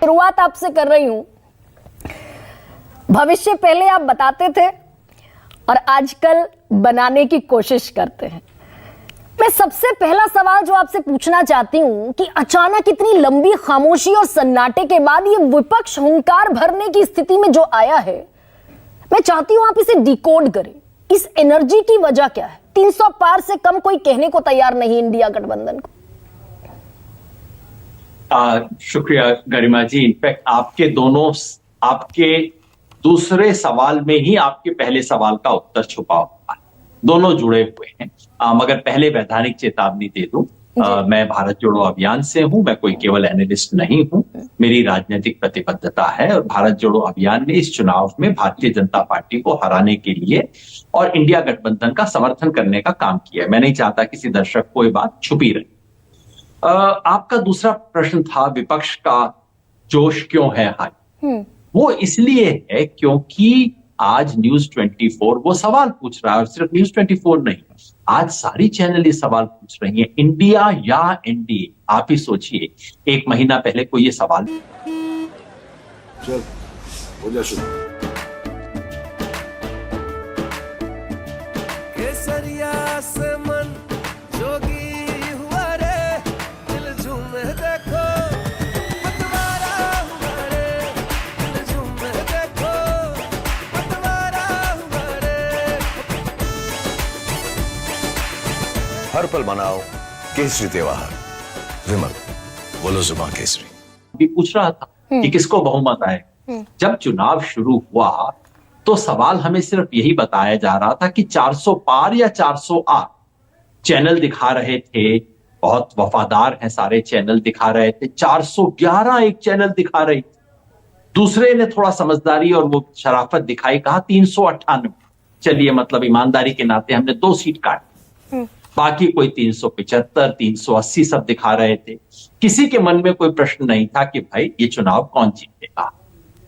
शुरुआत आपसे कर रही हूं। भविष्य पहले आप बताते थे और आजकल बनाने की कोशिश करते हैं। मैं सबसे पहला सवाल जो आपसे पूछना चाहती हूं कि अचानक इतनी लंबी खामोशी और सन्नाटे के बाद ये विपक्ष हुंकार भरने की स्थिति में जो आया है, मैं चाहती हूं आप इसे डिकोड करें। इस एनर्जी की वजह क्या है? 300 पार से कम कोई कहने को तैयार नहीं इंडिया गठबंधन को। शुक्रिया गरिमा जी। इनफैक्ट आपके दूसरे सवाल में ही आपके पहले सवाल का उत्तर छुपा हुआ है। दोनों जुड़े हुए हैं। मगर पहले वैधानिक चेतावनी दे दूं, मैं भारत जोड़ो अभियान से हूं। मैं कोई केवल एनालिस्ट नहीं हूं। मेरी राजनीतिक प्रतिबद्धता है और भारत जोड़ो अभियान ने इस चुनाव में भारतीय जनता पार्टी को हराने के लिए और इंडिया गठबंधन का समर्थन करने का काम किया है। मैं नहीं चाहता किसी दर्शक को ये बात छुपी रहे। आपका दूसरा प्रश्न था विपक्ष का जोश क्यों है हाई। वो इसलिए है क्योंकि आज न्यूज 24 वो सवाल पूछ रहा है, और सिर्फ न्यूज 24 नहीं, आज सारी चैनल ये सवाल पूछ रही है, इंडिया या एनडीए। आप ही सोचिए, 1 महीना पहले कोई ये सवाल चल हो जा शुरू। केसरिया से मन जोगी हुआ रे, दिल झूमे देखो पतवारा हुआ रे, दिल झूमे देखो पतवारा हुआ रे। हर पल मनाओ केसरी त्योहार। विमल बोलो जुबान केसरी। भी पूछ रहा था कि किसको बहुमत आए। जब चुनाव शुरू हुआ तो सवाल हमें सिर्फ यही बताया जा रहा था कि 400 पार या 400 आर। चैनल दिखा रहे थे, बहुत वफादार हैं सारे चैनल, दिखा रहे थे 411 एक चैनल दिखा रही थी। दूसरे ने थोड़ा समझदारी और वो शराफत दिखाई, कहा 398। चलिए, मतलब ईमानदारी के नाते हमने 2 सीट काटी। बाकी कोई 375 380 सब दिखा रहे थे। किसी के मन में कोई प्रश्न नहीं था कि भाई ये चुनाव कौन जीतेगा।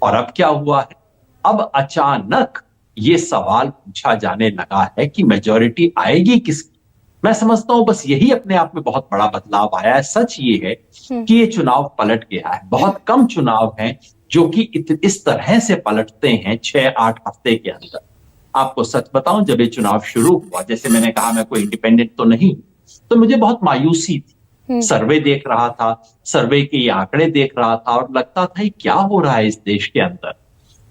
और अब क्या हुआ है, अब अचानक ये सवाल पूछा जाने लगा है कि मेजॉरिटी आएगी किसकी। मैं समझता हूं बस यही अपने आप में बहुत बड़ा बदलाव आया है। सच ये है कि ये चुनाव पलट गया है। बहुत कम चुनाव हैं जो कि इस तरह से पलटते हैं 6-8 हफ्ते के अंदर। आपको सच बताऊं, जब ये चुनाव शुरू हुआ, जैसे मैंने कहा मैं कोई इंडिपेंडेंट तो नहीं, तो मुझे बहुत मायूसी थी। सर्वे देख रहा था, सर्वे के ये आंकड़े देख रहा था और लगता था ये क्या हो रहा है इस देश के अंदर।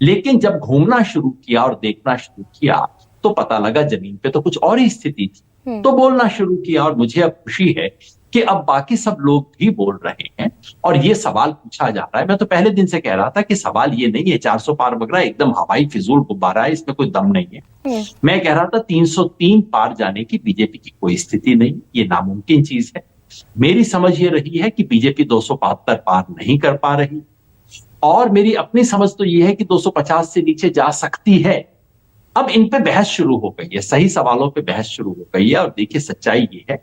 लेकिन जब घूमना शुरू किया और देखना शुरू किया तो पता लगा जमीन पे तो कुछ और ही स्थिति थी। तो बोलना शुरू किया और मुझे अब खुशी है कि अब बाकी सब लोग भी बोल रहे हैं और ये सवाल पूछा जा रहा है। मैं तो पहले दिन से कह रहा था कि सवाल ये नहीं है 400 पार वगैरह एकदम हवाई फिजूल गुब्बारा है, इसमें कोई दम नहीं है। मैं कह रहा था 303 पार जाने की बीजेपी की कोई स्थिति नहीं, ये नामुमकिन चीज है। मेरी समझ ये रही है कि बीजेपी 272 पार नहीं कर पा रही, और मेरी अपनी समझ तो ये है कि 250 से नीचे जा सकती है। अब इन पे बहस शुरू हो गई है, सही सवालों पे बहस शुरू हो गई है। और देखिए, सच्चाई ये है,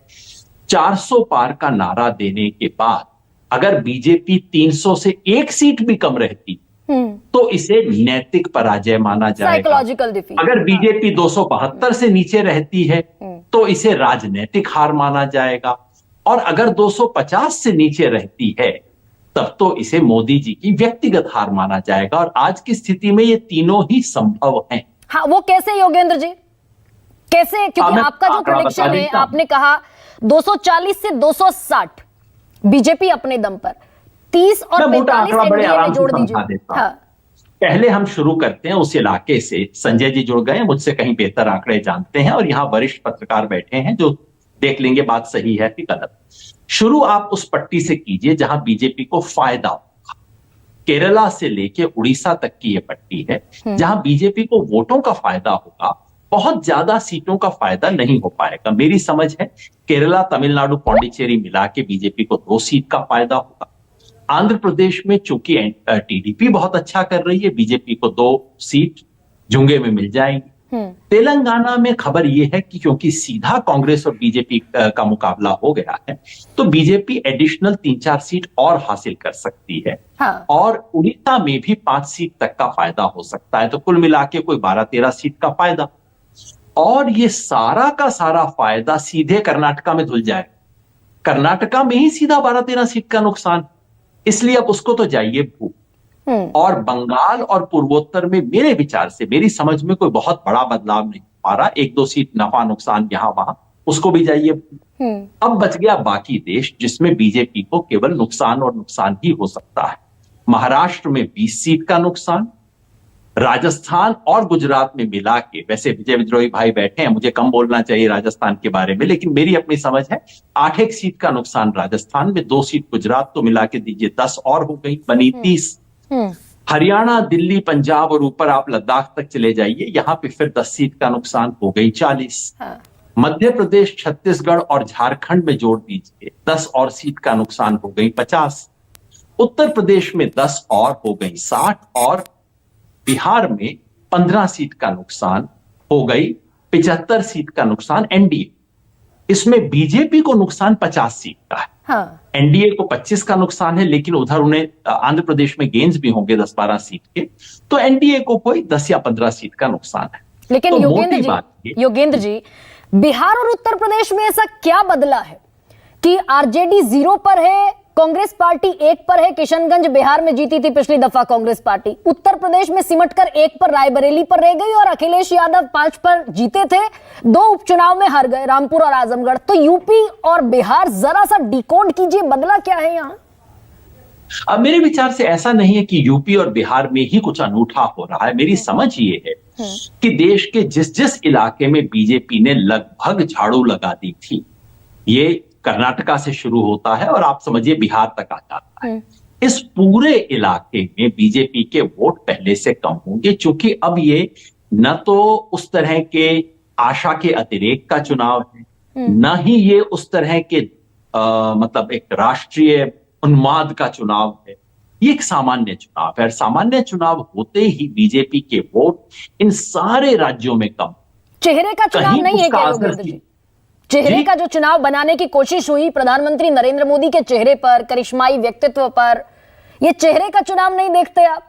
400 पार का नारा देने के बाद अगर बीजेपी 300 से 1 सीट भी कम रहती तो इसे नैतिक पराजय माना जाएगा। Psychological defeat. अगर बीजेपी 272 से नीचे रहती है तो इसे राजनीतिक हार माना जाएगा, और अगर 250 से नीचे रहती है तब तो इसे मोदी जी की व्यक्तिगत हार माना जाएगा। और आज की स्थिति में ये तीनों ही संभव हैं। हाँ, वो कैसे योगेंद्र जी, कैसे? क्योंकि आपका जो प्रेडिक्शन है, आपने कहा 240 से 260 बीजेपी अपने दम पर, 30 और 45 एनडीए में जोड़ दीजिए। हाँ। पहले हम शुरू करते हैं उस इलाके से। संजय जी जुड़ गए, मुझसे कहीं बेहतर आंकड़े जानते हैं, और यहाँ वरिष्ठ पत्रकार बैठे हैं जो देख लेंगे बात सही है कि गलत। शुरू आप उस पट्टी से कीजिए जहां बीजेपी को फायदा होगा। केरला से लेके उड़ीसा तक की यह पट्टी है जहां बीजेपी को वोटों का फायदा होगा। बहुत ज्यादा सीटों का फायदा नहीं हो पाएगा। मेरी समझ है केरला, तमिलनाडु, पौंडीचेरी मिला के बीजेपी को 2 सीट का फायदा होगा। आंध्र प्रदेश में चूंकि टीडीपी बहुत अच्छा कर रही है, बीजेपी को 2 सीट झुंगे में मिल जाएंगी। तेलंगाना में खबर यह है कि क्योंकि सीधा कांग्रेस और बीजेपी का मुकाबला हो गया है तो बीजेपी एडिशनल 3-4 सीट और हासिल कर सकती है। हाँ। और उड़ीसा में भी 5 सीट तक का फायदा हो सकता है। तो कुल मिला के कोई 12-13 सीट का फायदा, और ये सारा का सारा फायदा सीधे कर्नाटका में धुल जाए। कर्नाटका में ही सीधा 12-13 सीट का नुकसान। इसलिए अब उसको तो जाइए भूल। और बंगाल और पूर्वोत्तर में मेरे विचार से, मेरी समझ में कोई बहुत बड़ा बदलाव नहीं आ रहा। 1-2 सीट नफा नुकसान यहां वहां, उसको भी जाइए। अब बच गया बाकी देश, जिसमें बीजेपी को केवल नुकसान और नुकसान ही हो सकता है। महाराष्ट्र में 20 सीट का नुकसान, राजस्थान और गुजरात में मिला के, वैसे विजय विद्रोही भाई बैठे हैं, मुझे कम बोलना चाहिए राजस्थान के बारे में, लेकिन मेरी अपनी समझ है 8 सीट का नुकसान राजस्थान में, 2 सीट गुजरात, तो मिला के दीजिए 10 और हो गई, बनी 30। हरियाणा, दिल्ली, पंजाब और ऊपर आप लद्दाख तक चले जाइए, यहां पे फिर 10 सीट का नुकसान हो गई 40। मध्य प्रदेश, छत्तीसगढ़ और झारखंड में जोड़ दीजिए 10 और सीट का नुकसान हो गई 50। उत्तर प्रदेश में 10 और हो गई 60 और बिहार में 15 सीट का नुकसान हो गई 75 सीट का नुकसान एनडीए। इसमें बीजेपी को नुकसान 50 सीट का है। हाँ। एनडीए को 25 का नुकसान है, लेकिन उधर उन्हें आंध्र प्रदेश में गेंस भी होंगे 10-12 सीट के, तो एनडीए को कोई 10 या 15 सीट का नुकसान है। लेकिन तो योगेंद्र जी, बिहार और उत्तर प्रदेश में ऐसा क्या बदला है कि आरजेडी 0 पर है, कांग्रेस पार्टी 1 पर है। किशनगंज बिहार में जीती थी पिछली दफा कांग्रेस पार्टी, उत्तर प्रदेश में सिमटकर 1 पर रायबरेली पर रह गई और अखिलेश यादव 5 पर जीते थे, 2 उपचुनाव में हार गए, रामपुर और आजमगढ़। तो यूपी और बिहार जरा सा डिकोड कीजिए, बदला क्या है यहां? अब मेरे विचार से ऐसा नहीं है कि यूपी और बिहार में ही कुछ अनूठा हो रहा है। मेरी समझ ये है कि देश के जिस जिस इलाके में बीजेपी ने लगभग झाड़ू लगा दी थी, ये कर्नाटका से शुरू होता है और आप समझिए बिहार तक आ जाता है, इस पूरे इलाके में बीजेपी के वोट पहले से कम होंगे, क्योंकि अब ये न तो उस तरह के आशा के अतिरेक का चुनाव है, न ही ये उस तरह के मतलब एक राष्ट्रीय उन्माद का चुनाव है। ये एक सामान्य चुनाव है और सामान्य चुनाव होते ही बीजेपी के वोट इन सारे राज्यों में कम। चेहरे का चुनाव नहीं है क्या योगेंद्र जी? चेहरे का जो चुनाव बनाने की कोशिश हुई प्रधानमंत्री नरेंद्र मोदी के चेहरे पर, करिश्माई व्यक्तित्व पर, ये चेहरे का चुनाव नहीं देखते आप?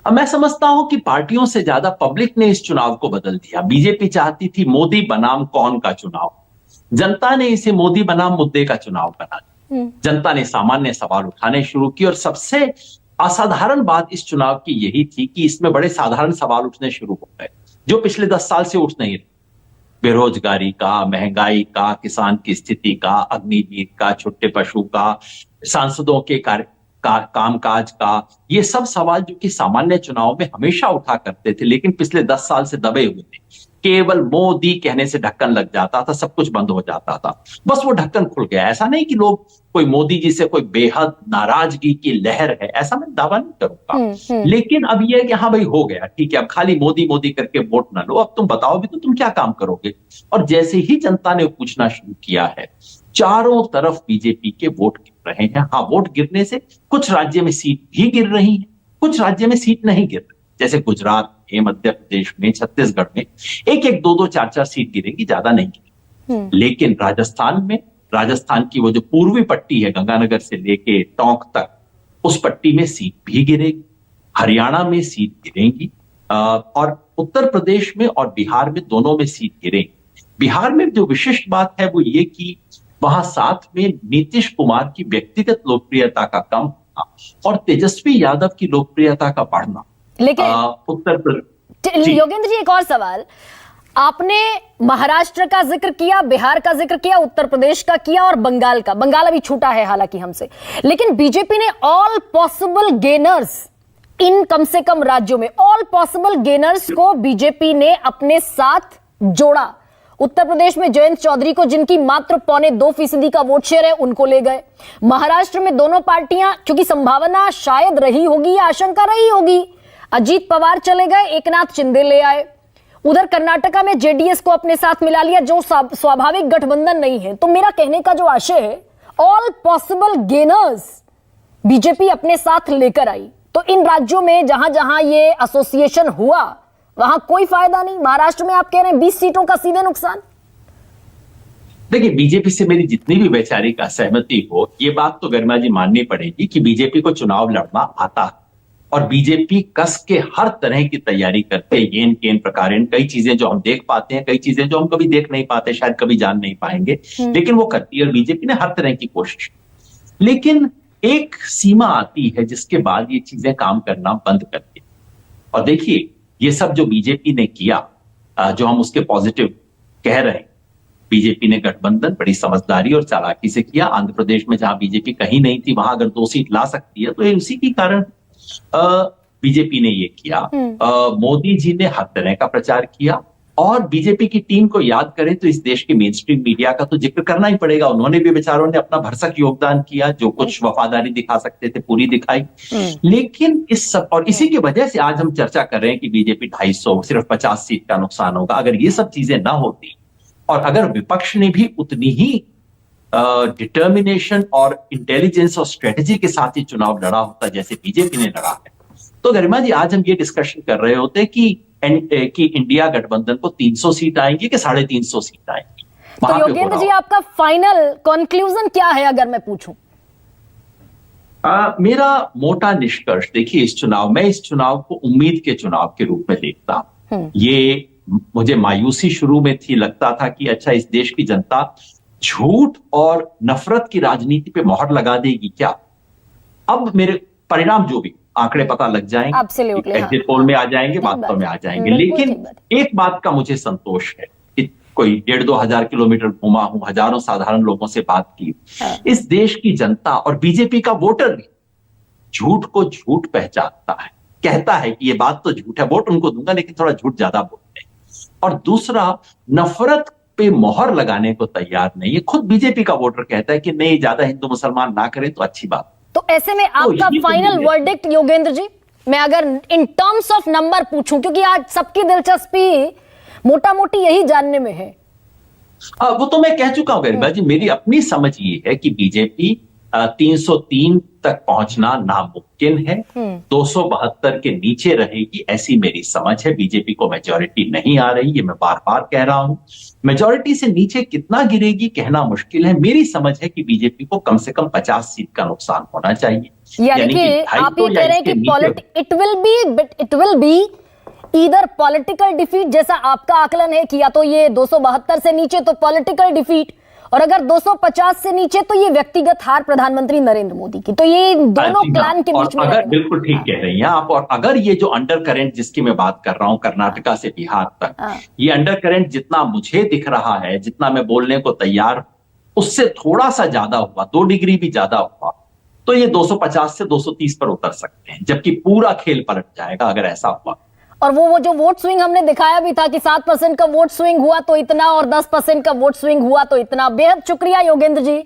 अब मैं समझता हूं कि पार्टियों से ज्यादा पब्लिक ने इस चुनाव को बदल दिया। बीजेपी चाहती थी मोदी बनाम कौन का चुनाव, जनता ने इसे मोदी बनाम मुद्दे का चुनाव बना दिया। जनता ने सामान्य सवाल उठाने शुरू किए और सबसे असाधारण बात इस चुनाव की यही थी कि इसमें बड़े साधारण सवाल उठने शुरू हो गए जो पिछले 10 साल से उठ नहीं रहे। बेरोजगारी का, महंगाई का, किसान की स्थिति का, अग्निवीर का, छोटे पशु का, सांसदों के कामकाज का, ये सब सवाल जो कि सामान्य चुनाव में हमेशा उठा करते थे, लेकिन पिछले 10 साल से दबे हुए थे। केवल मोदी कहने से ढक्कन लग जाता था, सब कुछ बंद हो जाता था, बस वो ढक्कन खुल गया। ऐसा नहीं कि लोग कोई मोदी जी से कोई बेहद नाराजगी की लहर है, ऐसा मैं दावा नहीं करूंगा, लेकिन अब यह है कि हाँ भाई हो गया, ठीक है, अब खाली मोदी मोदी करके वोट ना लो, अब तुम बताओ भी तो तुम क्या काम करोगे। और जैसे ही जनता ने पूछना शुरू किया है, चारों तरफ बीजेपी के वोट गिर रहे हैं। हाँ, वोट गिरने से कुछ राज्य में सीट भी गिर रही है, कुछ राज्य में सीट नहीं गिर रही, जैसे गुजरात में, मध्य प्रदेश में, छत्तीसगढ़ में 1-1, 2-2, 4-4 सीट गिरेगी, ज्यादा नहीं गिरेगी। लेकिन राजस्थान में, राजस्थान की वो जो पूर्वी पट्टी है गंगानगर से लेके टोंक तक, उस पट्टी में सीट भी गिरेगी। हरियाणा में सीट गिरेगी और उत्तर प्रदेश में और बिहार में, दोनों में सीट गिरेगी। बिहार में जो विशिष्ट बात है वो ये कि वहां साथ में नीतीश कुमार की व्यक्तिगत लोकप्रियता का कम होना और तेजस्वी यादव की लोकप्रियता का बढ़ना। लेकिन उत्तर प्रदेश, योगेंद्र जी, एक और सवाल, आपने महाराष्ट्र का जिक्र किया, बिहार का जिक्र किया, उत्तर प्रदेश का किया और बंगाल का। बंगाल अभी छूटा है हालांकि हमसे, लेकिन बीजेपी ने ऑल पॉसिबल गेनर्स इन कम से कम राज्यों में, ऑल पॉसिबल गेनर्स को बीजेपी ने अपने साथ जोड़ा। उत्तर प्रदेश में जयंत चौधरी को, जिनकी मात्र 2.25% का वोट शेयर है, उनको ले गए। महाराष्ट्र में दोनों पार्टियां, क्योंकि संभावना शायद रही होगी, आशंका रही होगी, अजीत पवार चले गए, एकनाथ शिंदे ले आए। उधर कर्नाटका में जेडीएस को अपने साथ मिला लिया, जो स्वाभाविक गठबंधन नहीं है। तो मेरा कहने का जो आशय है, ऑल पॉसिबल गेनर्स बीजेपी अपने साथ लेकर आई। तो इन राज्यों में जहां जहां ये एसोसिएशन हुआ वहां कोई फायदा नहीं। महाराष्ट्र में आप कह रहे हैं 20 सीटों का सीधे नुकसान। देखिए, बीजेपी से मेरी जितनी भी वैचारिक असहमति हो, ये बात तो गरिमा जी माननी पड़ेगी कि बीजेपी को चुनाव लड़ना आता है और बीजेपी कस के हर तरह की तैयारी करते हैं। येन केन प्रकारेण, कई चीजें जो हम देख पाते हैं, कई चीजें जो हम कभी देख नहीं पाते, शायद कभी जान नहीं पाएंगे, लेकिन वो करती है और बीजेपी ने हर तरह की कोशिश। लेकिन एक सीमा आती है जिसके बाद ये चीजें काम करना बंद करती हैं। और देखिए, ये सब जो बीजेपी ने किया, जो हम उसके पॉजिटिव कह रहे हैं, बीजेपी ने गठबंधन बड़ी समझदारी और चालाकी से किया। आंध्र प्रदेश में जहां बीजेपी कहीं नहीं थी, वहां अगर 2 सीट ला सकती है तो ये उसी के कारण बीजेपी ने ये किया। मोदी जी ने हर तरह का प्रचार किया, और बीजेपी की टीम को याद करें तो इस देश के मेन स्ट्रीम मीडिया का तो जिक्र करना ही पड़ेगा। उन्होंने भी बेचारों ने अपना भरसक योगदान किया, जो कुछ वफादारी दिखा सकते थे पूरी दिखाई। लेकिन इस सब और इसी की वजह से आज हम चर्चा कर रहे हैं कि बीजेपी 250 सिर्फ 50 सीट का नुकसान होगा। अगर ये सब चीजें ना होती और अगर विपक्ष ने भी उतनी ही डिटर्मिनेशन और इंटेलिजेंस और स्ट्रेटेजी के साथ ही चुनाव लड़ा होता जैसे बीजेपी ने लड़ा है, तो गरिमा जी आज हम ये डिस्कशन कर रहे होते कि इंडिया गठबंधन को 300 सीट आएंगी कि 350 सीट आएंगी। तो योगेंद्र जी, आपका फाइनल कंक्लूजन क्या है अगर मैं पूछूं? मेरा मोटा निष्कर्ष, देखिए, मैं इस चुनाव को उम्मीद के चुनाव के रूप में देखता हूं। ये मुझे मायूसी शुरू में थी, लगता था कि अच्छा, इस देश की जनता झूठ और नफरत की राजनीति पे मोहर लगा देगी क्या। अब मेरे परिणाम जो भी आंकड़े पता लग जाएंगे, एग्जिट पोल में आ जाएंगे, बातों में आ जाएंगे। लेकिन एक बात का मुझे संतोष है, कोई 1,500-2 हजार किलोमीटर घूमा हूं, हजारों साधारण लोगों से बात की। इस देश की जनता और बीजेपी का वोटर भी झूठ को झूठ पहचानता है, कहता है कि ये बात तो झूठ है, वोट उनको दूंगा लेकिन थोड़ा झूठ ज्यादा बोलते हैं। और दूसरा, नफरत पे मोहर लगाने को तैयार नहीं है। खुद बीजेपी का वोटर कहता है कि नहीं, ज्यादा हिंदू मुसलमान ना करें तो अच्छी बात। तो ऐसे में आपका फाइनल वर्डिक्ट योगेंद्र जी, मैं अगर इन टर्म्स ऑफ नंबर पूछूं, क्योंकि आज सबकी दिलचस्पी मोटा मोटी यही जानने में है। वो तो मैं कह चुका हूं गरिमा जी, मेरी अपनी समझ ये है कि बीजेपी 303 तक पहुंचना नामुमकिन है, 272 के नीचे रहेगी, ऐसी मेरी समझ है। बीजेपी को मेजॉरिटी नहीं आ रही, ये मैं बार बार कह रहा हूं। मेजॉरिटी से नीचे कितना गिरेगी कहना मुश्किल है। मेरी समझ है कि बीजेपी को कम से कम 50 सीट का नुकसान होना चाहिए। यानी कि आप ये कह रहे हैं कि it will be either political defeat, जैसा आपका आकलन है कि या तो ये 272 से नीचे तो पॉलिटिकल डिफीट, और अगर 250 से नीचे तो ये व्यक्तिगत हार प्रधानमंत्री नरेंद्र मोदी की। तो ये दोनों प्लान के बीच में अगर बिल्कुल ठीक कह रही हैं आप। और अगर ये जो अंडर करंट जिसकी मैं बात कर रहा हूं, कर्नाटका से बिहार तक, ये अंडर करंट जितना मुझे दिख रहा है, जितना मैं बोलने को तैयार, उससे थोड़ा सा ज्यादा हुआ, 2 डिग्री भी ज्यादा हुआ, तो ये 250 से 230 पर उतर सकते हैं, जबकि पूरा खेल पलट जाएगा अगर ऐसा हुआ। और वो जो वोट स्विंग हमने दिखाया भी था कि 7% का वोट स्विंग हुआ तो इतना, और 10% का वोट स्विंग हुआ तो इतना। बेहद शुक्रिया योगेंद्र जी।